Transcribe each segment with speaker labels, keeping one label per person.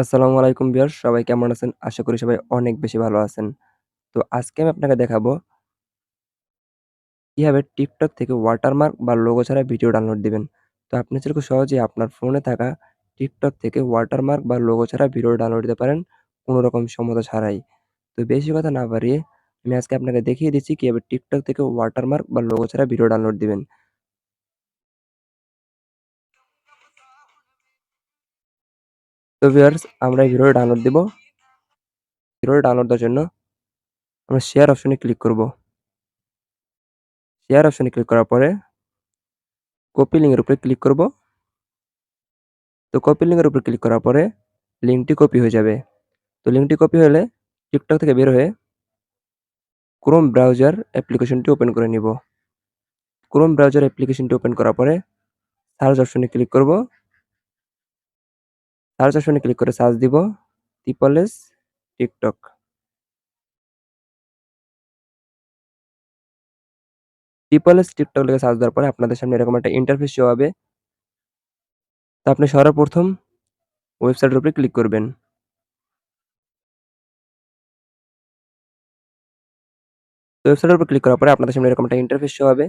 Speaker 1: আসসালামু আলাইকুম ভিউয়ার্স, সবাই কেমন আছেন? আশা করি সবাই অনেক বেশি ভালো আছেন। তো আজকে আমি আপনাকে দেখাবো কিভাবে TikTok থেকে ওয়াটারমার্ক বা লোগো ছাড়া ভিডিও ডাউনলোড দিবেন। তো আপনি চাইলে খুব সহজেই আপনার ফোনে থাকা TikTok থেকে ওয়াটারমার্ক বা লোগো ছাড়া ভিডিও ডাউনলোড দিতে পারেন কোনো রকম সমস্যা ছাড়াই। তো বেশি কথা না বাড়িয়ে আমি আজকে আপনাকে দেখিয়ে দিচ্ছি কিভাবে TikTok থেকে ওয়াটারমার্ক বা লোগো ছাড়া ভিডিও ডাউনলোড দিবেন। তো ভিউয়ার্স, আমরা এই ভিডিওটা ডাউনলোড দিব। ভিডিওটা ডাউনলোড দেওয়ার জন্য আমরা শেয়ার অপশনে ক্লিক করব। শেয়ার অপশনে ক্লিক করার পরে কপি লিঙ্কের উপরে ক্লিক করব। তো কপি লিঙ্কের উপর ক্লিক করার পরে লিঙ্কটি কপি হয়ে যাবে। তো লিঙ্কটি কপি হলে TikTok থেকে বের হয়ে Chrome ব্রাউজার অ্যাপ্লিকেশনটি ওপেন করে নিব। Chrome ব্রাউজার অ্যাপ্লিকেশনটি ওপেন করার পরে সার্চ অপশনে ক্লিক করব। সার্চ অপশনে ক্লিক করে সার্চ দিব টিপলএস TikTok। টিপলএস TikTok লিখে সার্চ দেওয়ার পরে আপনাদের সামনে এরকম একটা ইন্টারফেস শো হবে। তো আপনি সর্বপ্রথম ওয়েবসাইটের উপরে ক্লিক করবেন। তো ওয়েবসাইটের উপর ক্লিক করার পরে আপনাদের সামনে এরকম একটা ইন্টারফেস শো হবে।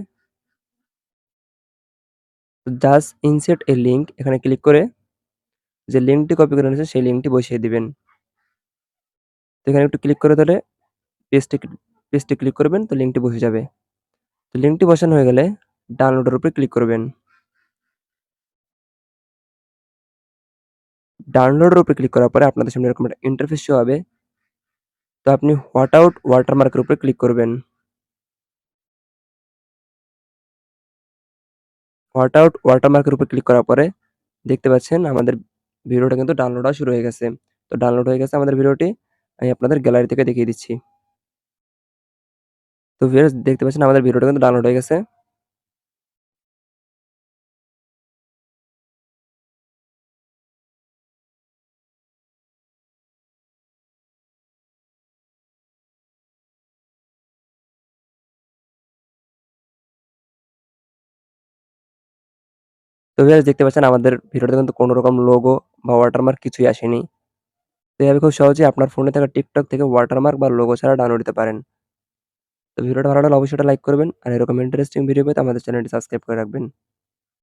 Speaker 1: জাস্ট ইনসার্ট এ লিঙ্ক এখানে ক্লিক করে যে লিঙ্কটি কপি করে নিয়েছেন সেই লিঙ্কটি বসিয়ে দিবেন। তো এখানে একটু ক্লিক করে ধরে পেস্টে পেস্টে ক্লিক করবেন, তো লিঙ্কটি বসে যাবে। তো লিঙ্কটি বসানো হয়ে গেলে ডাউনলোডের উপরে ক্লিক করবেন। ডাউনলোডের উপরে ক্লিক করার পরে আপনাদের সামনে এরকম একটা ইন্টারফেস শো হবে। তো আপনি হোয়াট আউট ওয়াটারমার্কের উপরে ক্লিক করবেন। হোয়াট আউট ওয়াটারমার্কের উপরে ক্লিক করার পরে দেখতে পাচ্ছেন আমাদের ভিডিওটা কিন্তু ডাউনলোড হওয়া শুরু হয়ে গেছে। তো ডাউনলোড হয়ে গেছে আমাদের ভিডিওটি। আমি আপনাদের গ্যালারি থেকে দেখিয়ে দিচ্ছি। তো ভিউয়ার্স, দেখতে পাচ্ছেন আমাদের ভিডিওটা কিন্তু ডাউনলোড হয়ে গেছে। তো ভিউয়ার্স, দেখতে পাচ্ছেন আমাদের ভিডিওতে কিন্তু কোনো রকম লোগো বা ওয়াটারমার্ক কিছুই আসেনি। তো এভাবে খুব সহজেই আপনার ফোনে থাকা TikTok থেকে ওয়াটারমার্ক বা লোগো ছাড়া ডাউনলোড দিতে পারেন। তো ভিডিওটা ভালো লাগলে অবশ্যই একটা লাইক করবেন। আর এরকম ইন্টারেস্টিং ভিডিও পেতে আমাদের চ্যানেলটি সাবস্ক্রাইব করে রাখবেন।